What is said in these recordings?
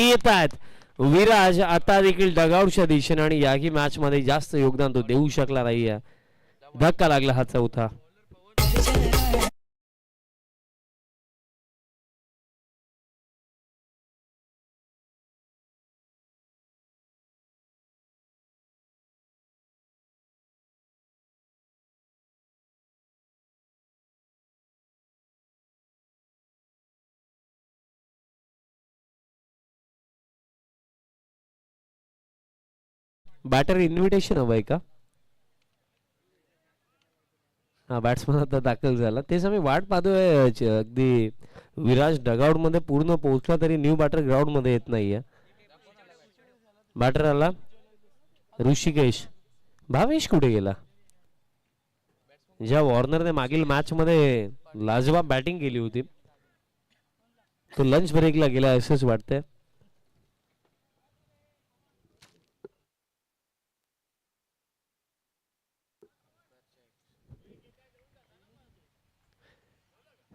येत आहेत विराज आता देखील डगआउटच्या दिशेने आणि याही मॅच मध्ये जास्त योगदान तो देऊ शकला नाहीये. धक्का लागला हा चौथा. बॅटर इन्व्हिटेशन हवंय का? हा बॅट्समन आता दाखल झाला. तेच आम्ही वाट पाहतोय अगदी विराज डगआउट मध्ये पूर्ण पोहोचला तरी न्यू बॅटर ग्राउंड मध्ये येत नाहीये. बॅटर आला ऋषिकेश. भावेश कुठे गेला? ज्या वॉर्नरने मागील मॅच मध्ये लाजवाब बॅटिंग केली होती तो लंच ब्रेकला गेला असंच वाटतंय.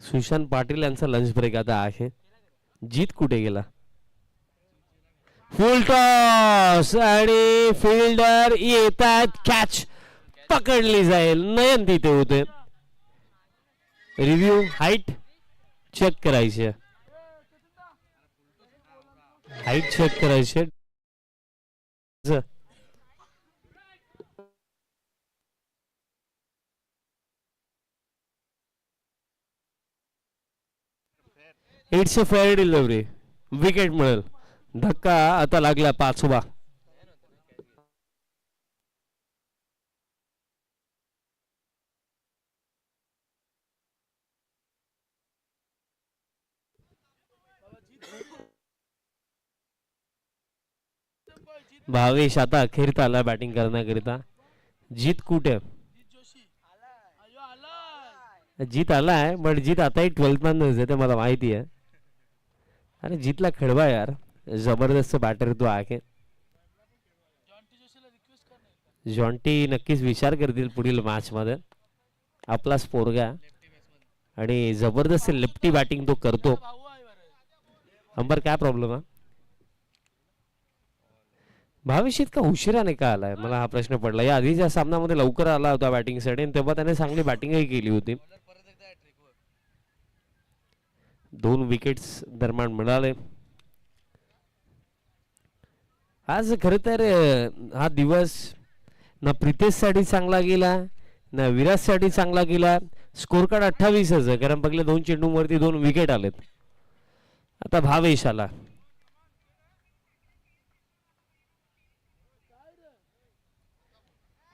सुशांत पाटील यांचा लंच ब्रेक आता आहे. जीत कुठे गेला? फुल टॉस आणि फिल्डर येतात. कॅच पकडली जाईल. नयन तिथे होते. रिव्ह्यू हाईट चेक करायचे. हाईट चेक करायचे. It's a fair delivery. Wicket मिळेल. धक्का आता लागला 5वा. भावेश आता अखेर आला बॅटिंग करण्याकरिता. जीत कुठे? जीत आलाय बट जीत आताही 12th मॅन ते मला माहिती आहे. आणि जीतला खडवा यार जबरदस्त बॅटर तो आहे. जॉन्टी नक्कीच विचार करतील पुढील मॅच मध्ये. आपला पोरगा आणि जबरदस्त लेफ्टी बॅटिंग तो करतो. अंबर काय प्रॉब्लेम आहे? भावेश इतका उशिराने का आलाय मला हा प्रश्न पडला. या आधीच्या सामन्यामध्ये लवकर आला होता बॅटिंगसाठी आणि तेव्हा त्याने चांगली बॅटिंगही केली होती. 2 विकेट्स दरम्यान मिळाले. आज खर तर हा दिवस ना प्रितेश साठी चांगला गेला ना विराज साठी चांगला गेला. स्कोर कार्ड 28च आहे कारण पहिले 2 चेंडूंवरती 2 विकेट आलेत. आता भावेश आला.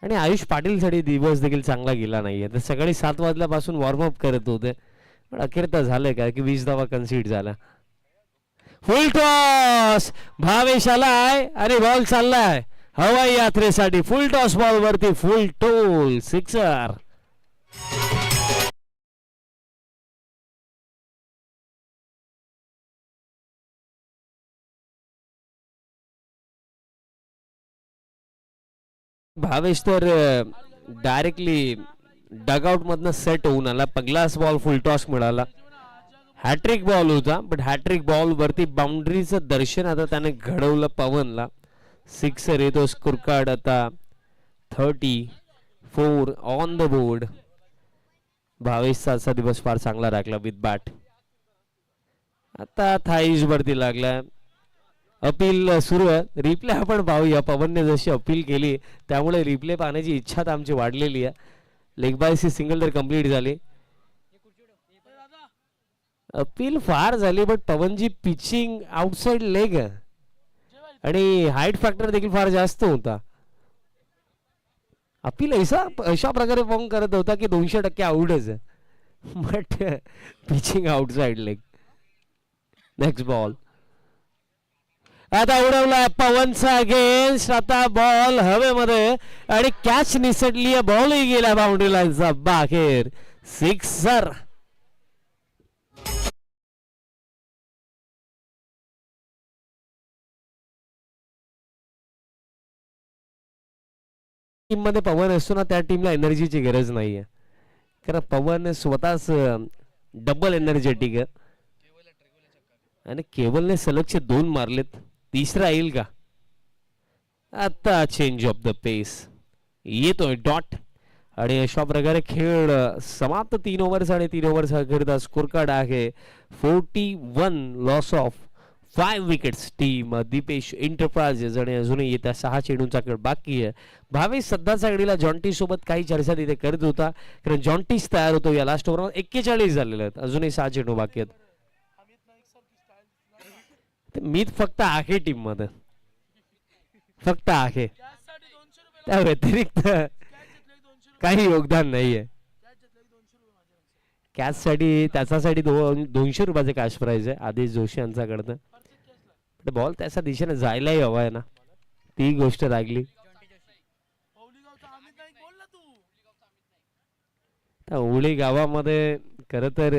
आणि आयुष पाटील साठी दिवस देखील चांगला गेला नाहीये. तर सकाळी 7 वाजल्यापासून वॉर्मअप करत होते पण अखेर तर झालंय का की 20 धावा कन्सीड झाला. फुल टॉस. भावेश आलाय आणि बॉल चाललाय हवाई यात्रेसाठी. फुल टॉस बॉल वरती फुल टोल सिक्सर. भावेश तर डायरेक्टली डगआउट मधनं सेट होऊन आला. पहिलाच बॉल फुल टॉस मिळाला. हॅट्रिक बॉल होता बट हॅट्रिक बॉल वरती बाउंड्रीचं दर्शन आता त्याने घडवलं पवनला. सिक्सर येतो. स्कोर कार्ड आता 34 ऑन द बोर्ड. भावेशचा असा दिवस फार चांगला राखला विथ बॅट. आता थाईज वरती लागला. अपील सुरू आहे. रिप्ले आपण पाहूया. पवनने जशी अपील केली त्यामुळे रिप्ले पाहण्याची इच्छा तर आमची वाढलेली आहे. लेग बायची सिंगल तर कंप्लीट झाली. अपील फार झाली but Pawan ji pitching outside leg आणि हाईट फॅक्टर देखील फार जास्त होता. अपील अशा प्रकारे फॉर्म करत होता की 200% आउटच आहे but pitching outside leg. Next ball आता उडवला पवनचा अगेन्स्ट. आता बॉल हवेमध्ये आणि कॅच निसटली. बॉलही गेला बाउंड्री लाईनचा बाहेर. सिक्सर. टीम मध्ये पवन असतो ना त्या टीमला एनर्जीची गरज नाहीये कारण पवन स्वतःच डबल एनर्जेटिक आहे. आणि केवलने सलगचे 2 मारलेत. तिसरा येईल का? आता चेंज ऑफ द पेस येतोय डॉट आणि अशा प्रकारे खेळ समाप्त. 3 ओव्हर्स आणि 3 ओव्हर्स करिता स्कोर कार्ड आहे 41 loss of 5 wickets team Dipesh enterprises. आणि अजूनही येत्या 6 चेंडूंचा खेळ बाकी आहे. भावेश सध्याच्या घडीला जॉन्टी सोबत काही चर्चा तिथे करत होता, कारण जॉन्टीच तयार होतो या लास्ट ओव्हर. 41 झालेले आहेत, अजूनही 6 चेंडू बाकी आहेत. मी फक्त आहे टीम मध्ये, फक्त आहे, त्या व्यतिरिक्त काही योगदान नाहीये. कॅच साठी त्याच्यासाठी 200 रुपयाचे कॅश प्राइज आहे आदेश जोशी यांच्याकडनं. बॉल त्याच्या दिशेने जायलाही हवा आहे ना, ती गोष्ट लागली. उळी गावामध्ये खरं तर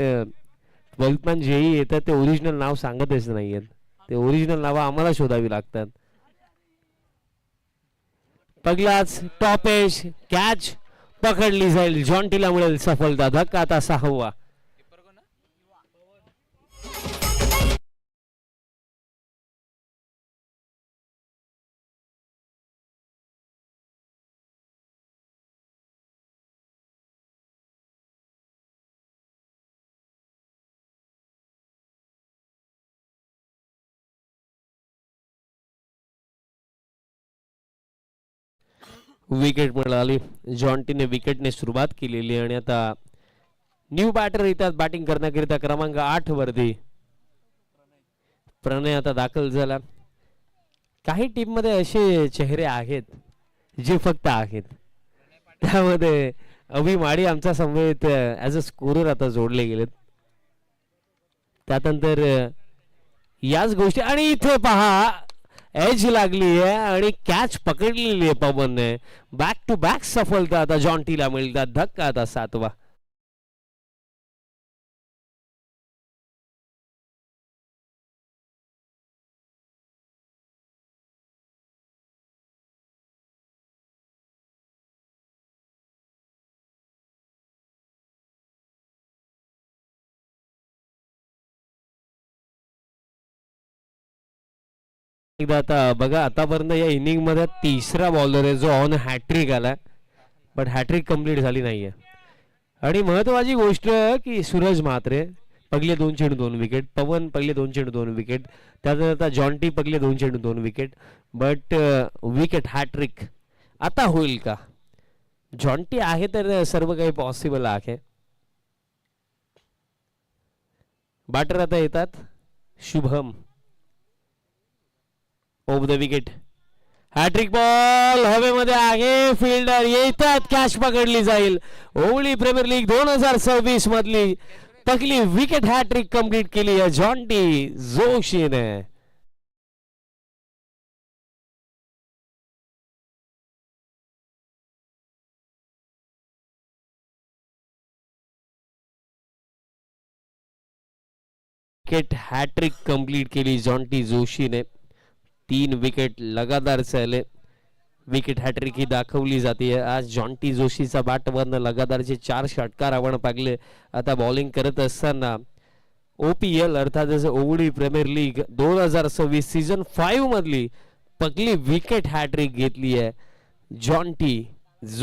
12th मॅन जेही येतात ते ओरिजिनल नाव सांगतच नाहीयेत. ते ओरिजिनल नाव आम्हाला शोधावी लागतात. पगलाच टॉपेश कॅच पकडली जाईल, जॉन्टीला मिळेल सफलता. धक्का आता 6वा. विकेट मिळाली, जॉन्टीने विकेटने सुरुवात केलेली. आणि आता न्यू बॅटर येतात बॅटिंग करण्याकरिता क्रमांक 8 वरती प्रणय आता दाखल झाला. काही टीम मध्ये असे चेहरे आहेत जे फक्त आहेत, त्यामध्ये अभि माडी आमच्या समवेत ऍज अ स्कोरर आता जोडले गेलेत. त्यानंतर याच गोष्टी, आणि इथे पहा एज लागली आहे आणि कॅच पकडलेली आहे पवनने. बॅक टू बॅक सफलता आता जॉन्टीला मिळतात. धक्का आता 7वा. एकदा आता बघा, आतापर्यंत या इनिंग मध्ये तिसरा बॉलर आहे जो ऑन हॅट्रिक आला, बट हॅट्रिक कंप्लीट झाली नाहीये. आणि महत्वाची गोष्ट की सूरज म्हात्रे पगले 2 चेंडू 2 विकेट, पवन पगले 2 चेंडू 2 विकेट, त्यानंतर जॉन्टी पगले 2 चेंडू 2 विकेट. बट विकेट हॅट्रिक आता होईल का? जॉन्टी आहे तर सर्व काही पॉसिबल आहे. बॅटर आता येतात Shubham. Over the wicket, hat trick ball हवेमध्ये आहे, फिल्डर येतात, कॅच पकडली जाईल. ओवळी प्रीमियर लीग 2026 मधली पहिली विकेट हॅट्रिक कंप्लीट केली आहे जॉन्टी जोशीने. विकेट हॅट्रिक कंप्लीट केली जॉन्टी जोशीने. 3 विकेट लगातार चालले. विकेट हॅट्रिक ही दाखवली जाते आज जॉन्टी जोशीचा बॅटवरनं. लगातारचे 4 षटकार आपण पाहिले. आता बॉलिंग करत असताना OPL अर्थात ओवळी प्रीमियर लीग 2026 सीझन 5 मधली पहिली विकेट हॅट्रिक घेतली आहे जॉन्टी जो